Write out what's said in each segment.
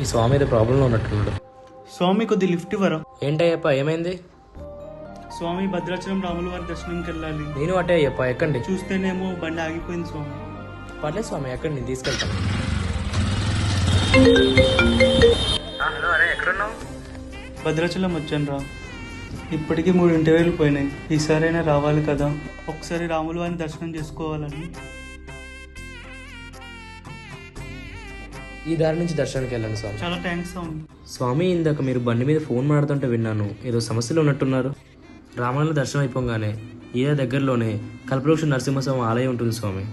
ఈ స్వామి ఏదో ప్రాబ్లంలో ఉన్నట్టున్నాడు. స్వామి కొద్ది లిఫ్ట్ ఇవ్వరా? ఏంటయ్యప్ప, ఏమైంది? స్వామి భద్రాచలం రాముల వారి దర్శనంకి వెళ్ళాలి. నేను అటే అయ్యప్ప, ఎక్కండి. చూస్తేనేమో బండి ఆగిపోయింది స్వామి. పర్లేదు స్వామి, ఎక్కండి, నేను తీసుకెళ్తాను. హలో, అరే ఎక్కడున్నావు? భద్రాచలం వచ్చాను రా. ఇప్పటికీ 3 ఇంటర్వ్యూలు పోయినాయి. ఈసారైనా రావాలి కదా, ఒకసారి రాముల వారిని దర్శనం చేసుకోవాలని. ఈ దారి నుంచి దర్శనానికి వెళ్ళండి స్వామి. చాలా థ్యాంక్స్ స్వామి. స్వామి, ఇందాక మీరు బండి మీద ఫోన్ మాడుతుంటే విన్నాను, ఏదో సమస్యలు ఉన్నట్టున్నారు. రామాయణ దర్శనం అయిపోగానే ఏ దగ్గరలోనే కల్పవృక్ష నరసింహస్వామి ఆలయం ఉంటుంది స్వామి.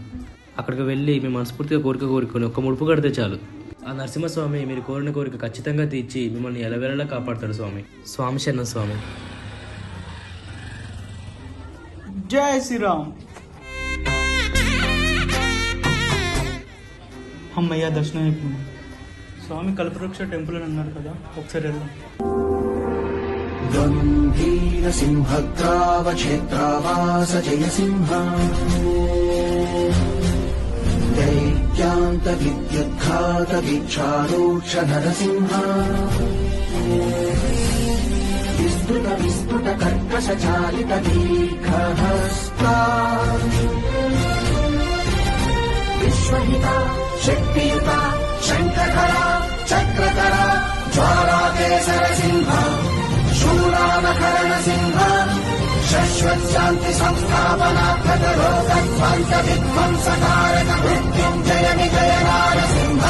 అక్కడికి వెళ్ళి మీ మనస్ఫూర్తిగా కోరుకొని ఒక్క ముడుపు కడితే చాలు. ఆ నరసింహస్వామి మీరు కోరిన కోరిక ఖచ్చితంగా తీర్చి మిమ్మల్ని ఎలవేళలా కాపాడతాడు స్వామి. స్వామి శరణం స్వామి. జై శ్రీరామ్. అమ్మయ్య, దర్శనం అయిపోయింది. స్వామి కల్పవృక్ష టెంపుల్ అని అన్నారు కదా, ఒకసారి వెళ్దాం. గంభీర సింహగ్రావక్షేత్రావాస జయసింహ దైత్యాంత విద్యుద్ఘాత వీక్షారోక్ష నరసింహ విస్ఫుట కర్కశ చాలిత దీర్ఘహస్తా విశ్వహిత శక్తియుత శంఖధర చక్రధర జ్వాలాకేసర సింహ శూలానకరణ సింహ శాశ్వత్ శాంతి సంస్థాపనాత్మక రోగధ్వంస విధ్వంసకారక మృత్యుంజయ విజయ నారసింహ